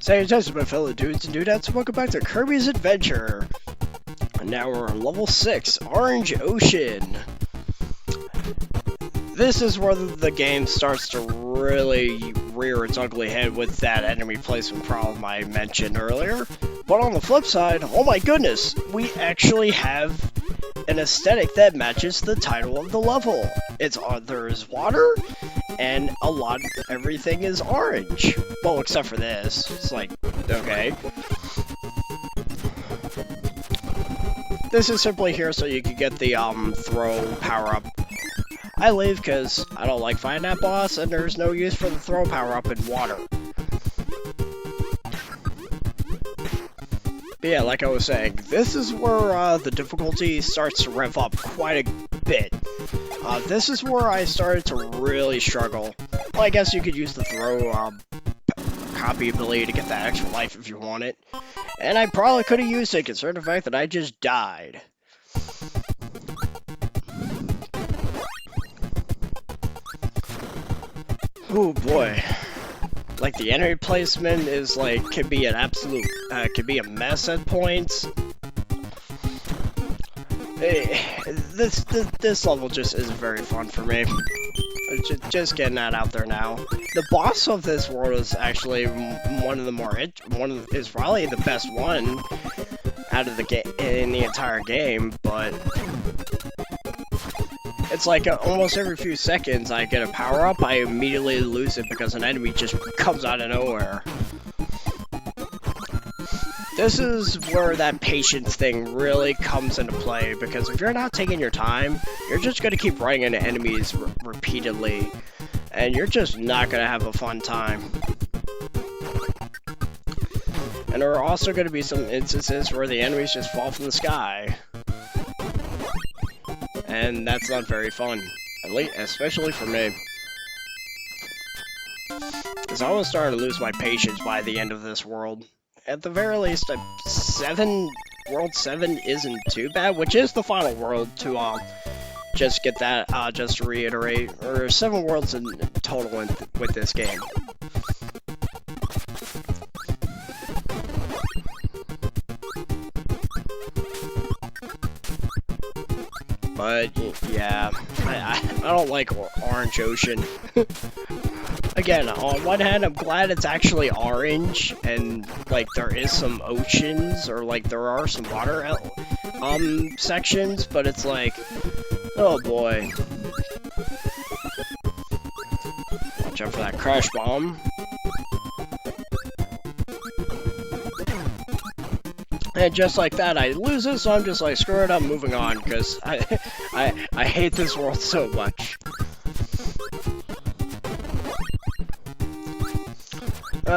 Salutations, my fellow dudes and dudettes, welcome back to Kirby's Adventure. And now we're on level 6, Orange Ocean. This is where the game starts to really rear its ugly head with that enemy placement problem I mentioned earlier. But on the flip side, oh my goodness, we actually have an aesthetic that matches the title of the level. There is water, and everything is orange. Well, except for this. It's like, okay. This is simply here so you can get the throw power-up. I leave because I don't like fighting that boss, and there's no use for the throw power-up in water. But yeah, like I was saying, this is where the difficulty starts to rev up quite a bit. This is where I started to really struggle. Well, I guess you could use the throw copy ability to get that extra life if you want it. And I probably could have used it, considering the fact that I just died. Oh boy. Like, the enemy placement is like, could be an absolute, could be a mess at points. This level just isn't very fun for me. Just getting that out there now. The boss of this world is actually is probably the best one out of the game in the entire game, but it's like almost every few seconds I get a power up, I immediately lose it because an enemy just comes out of nowhere. This is where that patience thing really comes into play, because if you're not taking your time, you're just going to keep running into enemies repeatedly, and you're just not going to have a fun time. And there are also going to be some instances where the enemies just fall from the sky. And that's not very fun, especially for me. Because I was starting to lose my patience by the end of this world. At the very least, World 7 isn't too bad, which is the final world to, just get that, just to reiterate. There are 7 worlds in total with this game. But, yeah, I don't like Orange Ocean. Again, on one hand, I'm glad it's actually orange, and, like, there is some oceans, or, like, there are some water, sections, but it's like, oh boy. Watch out for that crash bomb. And just like that, I lose it, so I'm just like, screw it, I'm moving on, because I hate this world so much.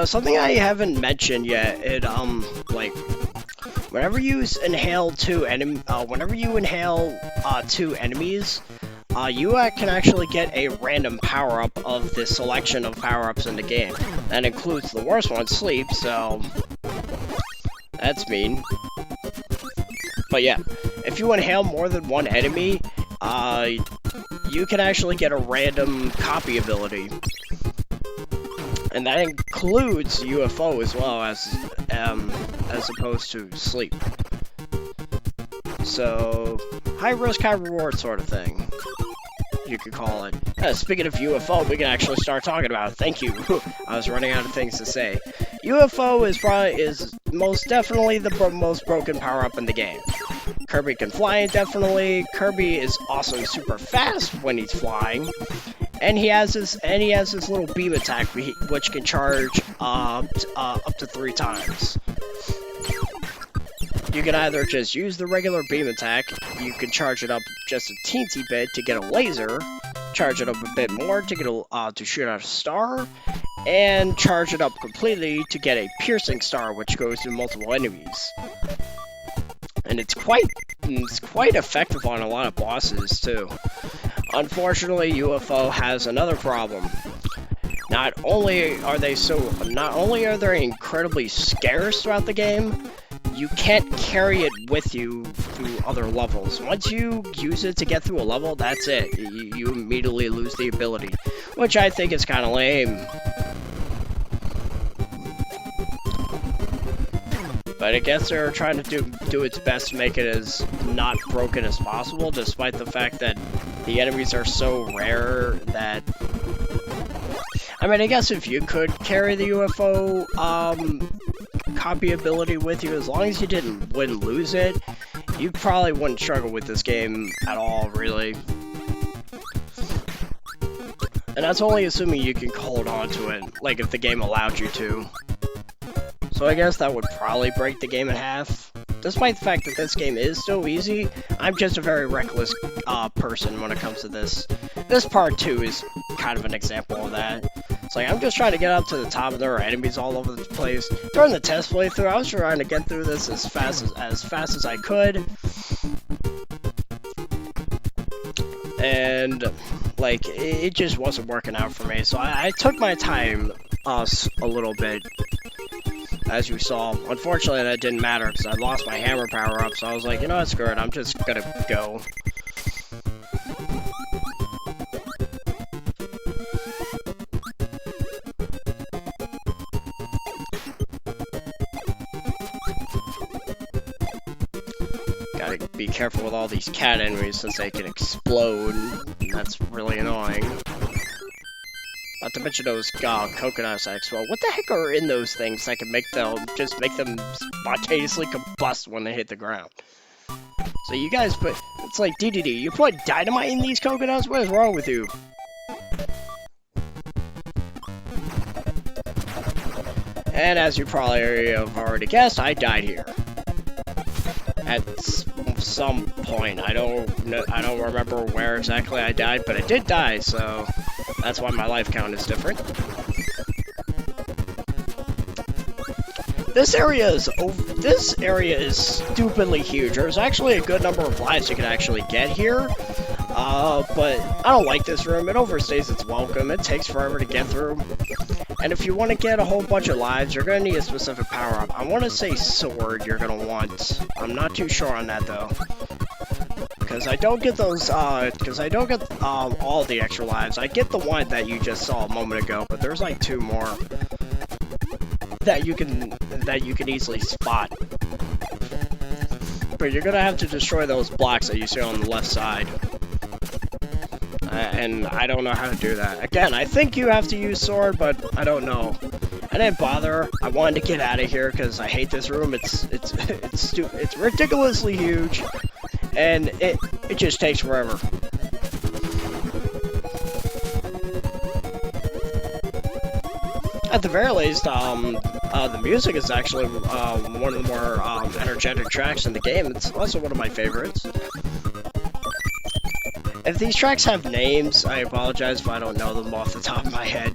Something I haven't mentioned yet, like, whenever you inhale two enemies, you can actually get a random power-up of the selection of power-ups in the game. That includes the worst one, sleep, so that's mean. But yeah, if you inhale more than one enemy, you can actually get a random copy ability. And that includes UFO as well as opposed to sleep. So, high risk, high reward sort of thing, you could call it. Speaking of UFO, we can actually start talking about it. Thank you. I was running out of things to say. UFO is most definitely the most broken power-up in the game. Kirby can fly indefinitely. Kirby is also super fast when he's flying. And he has this little beam attack which can charge up to 3 times. You can either just use the regular beam attack, you can charge it up just a teensy bit to get a laser, charge it up a bit more to get to shoot out a star, and charge it up completely to get a piercing star which goes through multiple enemies. And it's quite effective on a lot of bosses too. Unfortunately, UFO has another problem. Not only are they incredibly scarce throughout the game, you can't carry it with you through other levels. Once you use it to get through a level, that's it. You immediately lose the ability, which I think is kind of lame. But I guess they're trying to do its best to make it as not broken as possible, despite the fact that the enemies are so rare that... I mean, I guess if you could carry the UFO copy ability with you, as long as you wouldn't lose it, you probably wouldn't struggle with this game at all, really. And that's only assuming you can hold on to it, like if the game allowed you to. So I guess that would probably break the game in half. Despite the fact that this game is so easy, I'm just a very reckless person when it comes to this. This part 2 is kind of an example of that. It's like, I'm just trying to get up to the top, and there are enemies all over the place. During the test playthrough, I was trying to get through this as fast as I could. And, like, it just wasn't working out for me. So I took my time a little bit. As you saw, unfortunately that didn't matter because I lost my hammer power up, so I was like, you know what, screw it, I'm just gonna go. Gotta be careful with all these cat enemies since they can explode, and that's really annoying. Not to mention those coconuts that explode. What the heck are in those things that can make them spontaneously combust when they hit the ground? So you guys it's like DDD. You put dynamite in these coconuts? What is wrong with you? And as you probably have already guessed, I died here. At some point. I don't remember where exactly I died, but I did die, so that's why my life count is different. This area is stupidly huge. There's actually a good number of lives you can actually get here, but I don't like this room. It overstays its welcome. It takes forever to get through. And if you want to get a whole bunch of lives, you're going to need a specific power-up. I want to say sword you're going to want. I'm not too sure on that, though. Because I don't get those, all the extra lives. I get the one that you just saw a moment ago, but there's like 2 more that you can easily spot. But you're going to have to destroy those blocks that you see on the left side. And I don't know how to do that. Again, I think you have to use sword, but I don't know. I didn't bother. I wanted to get out of here because I hate this room. It's ridiculously huge, and it just takes forever. At the very least, the music is actually one of the more energetic tracks in the game. It's also one of my favorites. If these tracks have names, I apologize if I don't know them off the top of my head.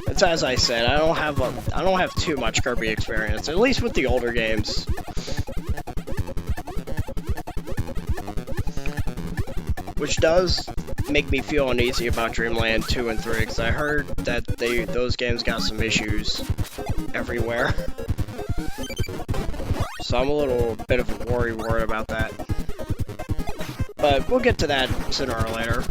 It's as I said, I don't have too much Kirby experience, at least with the older games. Which does make me feel uneasy about Dreamland 2 and 3, because I heard that those games got some issues everywhere. So I'm a little bit of a worried about that. But we'll get to that sooner or later.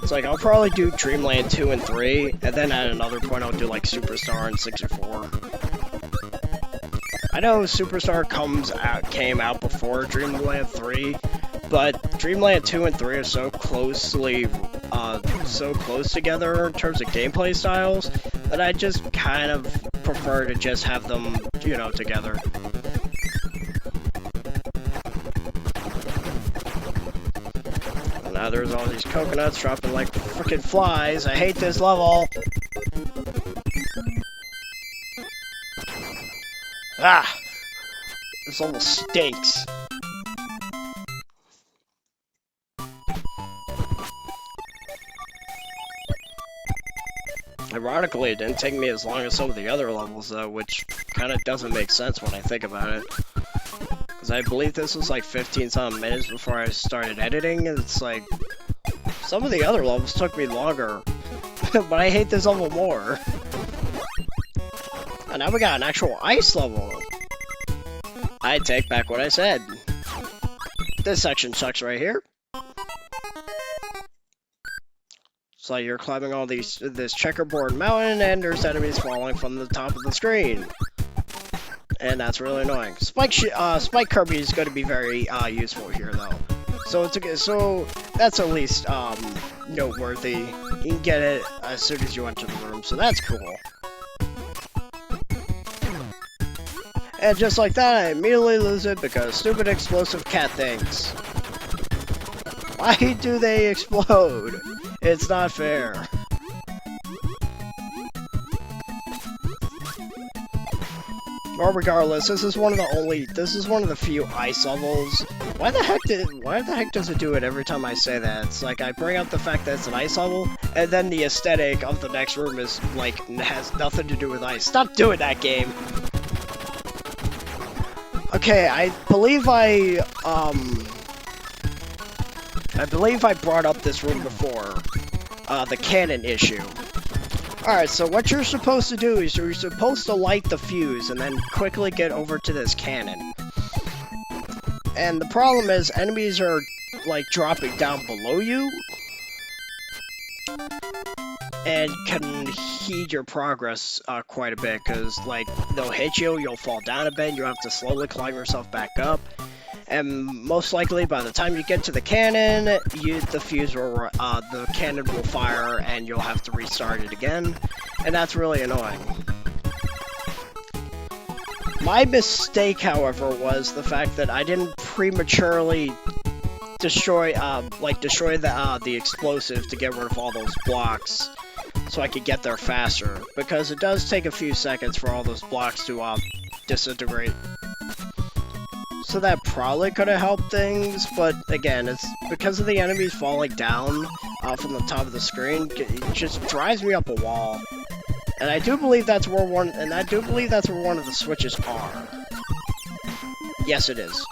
It's like, I'll probably do Dreamland 2 and 3, and then at another point I'll do like Superstar and 64. I know Superstar came out before Dreamland 3, but Dreamland 2 and 3 are so close together in terms of gameplay styles that I just kind of prefer to just have them, you know, together. And now there's all these coconuts dropping like freaking flies. I hate this level. Ah! This level stinks. Ironically, it didn't take me as long as some of the other levels, though, which kind of doesn't make sense when I think about it. Because I believe this was like 15-something minutes before I started editing, and it's like, some of the other levels took me longer, but I hate this level more. And now we got an actual ice level. I take back what I said. This section sucks right here. So you're climbing all this checkerboard mountain, and there's enemies falling from the top of the screen. And that's really annoying. Spike Kirby is going to be very useful here, though. So that's at least noteworthy. You can get it as soon as you enter the room, so that's cool. And just like that, I immediately lose it because stupid explosive cat things. Why do they explode? It's not fair. Well, regardless, this is one of the few ice levels. Why the heck does it do it every time I say that? It's like I bring up the fact that it's an ice level, and then the aesthetic of the next room is like has nothing to do with ice. Stop doing that, game. Okay, I believe I brought up this room before, the cannon issue. Alright, so what you're supposed to do is you're supposed to light the fuse and then quickly get over to this cannon. And the problem is enemies are, like, dropping down below you and can heed your progress quite a bit, because, like, they'll hit you, you'll fall down a bit, you have to slowly climb yourself back up. And most likely, by the time you get to the cannon, the cannon will fire, and you'll have to restart it again, and that's really annoying. My mistake, however, was the fact that I didn't prematurely destroy the explosive to get rid of all those blocks, so I could get there faster, because it does take a few seconds for all those blocks to disintegrate. So that probably could have helped things, but again, it's because of the enemies falling down from the top of the screen. It just drives me up a wall, and I do believe that's where one of the switches are. Yes, it is.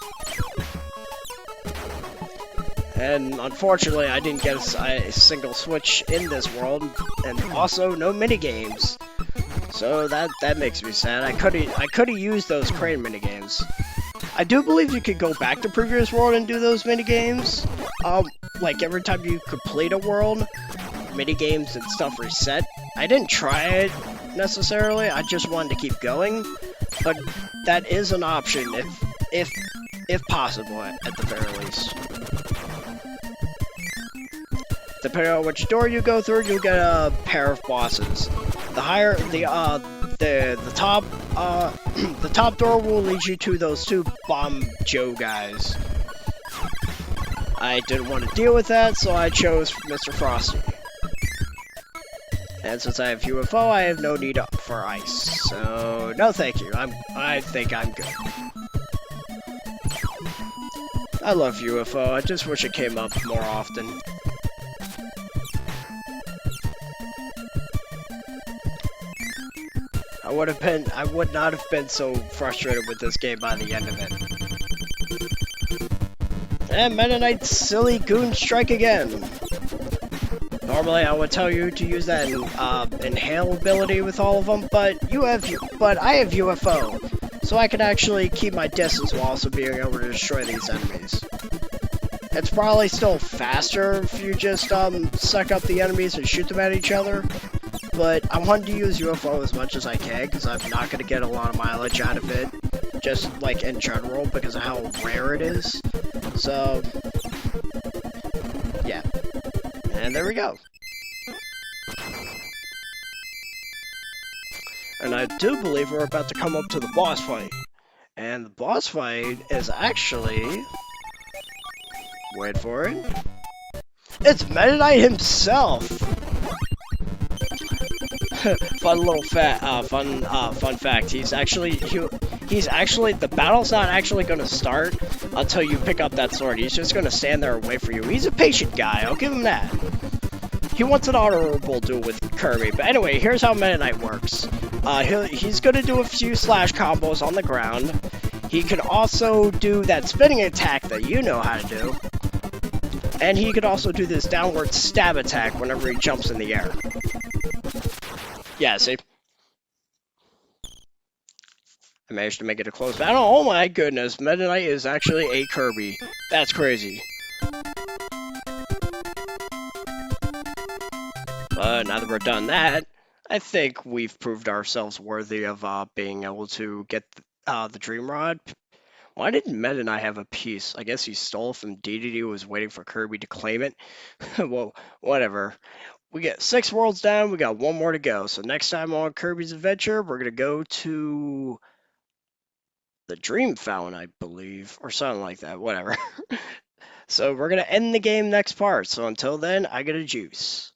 And unfortunately, I didn't get a single switch in this world, and also no minigames. So that makes me sad. I could have used those crane minigames. I do believe you could go back to previous world and do those minigames. Like every time you complete a world, minigames and stuff reset. I didn't try it necessarily. I just wanted to keep going, but that is an option if possible, at the very least. Depending on which door you go through, you'll get a pair of bosses. The top door will lead you to those two Bomb Joe guys. I didn't want to deal with that, so I chose Mr. Frosty. And since I have UFO, I have no need for ice. So no, thank you. I think I'm good. I love UFO. I just wish it came up more often. I would not have been so frustrated with this game by the end of it. And Meta Knight's silly goon strike again. Normally I would tell you to use that inhale ability with all of them, but I have UFO, so I can actually keep my distance while also being able to destroy these enemies. It's probably still faster if you just suck up the enemies and shoot them at each other. But I wanted to use UFO as much as I can, because I'm not going to get a lot of mileage out of it, just like in general, because of how rare it is. So, yeah. And there we go. And I do believe we're about to come up to the boss fight. And the boss fight is actually... wait for it. It's Meta Knight himself! Fun fact. He's actually the battle's not actually gonna start until you pick up that sword. He's just gonna stand there and wait for you. He's a patient guy, I'll give him that. He wants an honorable duel with Kirby. But anyway, here's how Meta Knight works. He's gonna do a few slash combos on the ground. He can also do that spinning attack that you know how to do. And he could also do this downward stab attack whenever he jumps in the air. Yeah, see? I managed to make it a close battle. Oh my goodness, Meta Knight is actually a Kirby. That's crazy. But now that we're done that, I think we've proved ourselves worthy of being able to get the Dream Rod. Why didn't Meta Knight have a piece? I guess he stole it from DDD, who was waiting for Kirby to claim it. Well, whatever. We get 6 worlds down, we got 1 more to go. So next time on Kirby's Adventure, we're going to go to the Dream Fountain, I believe, or something like that, whatever. So we're going to end the game next part. So until then, I got a juice.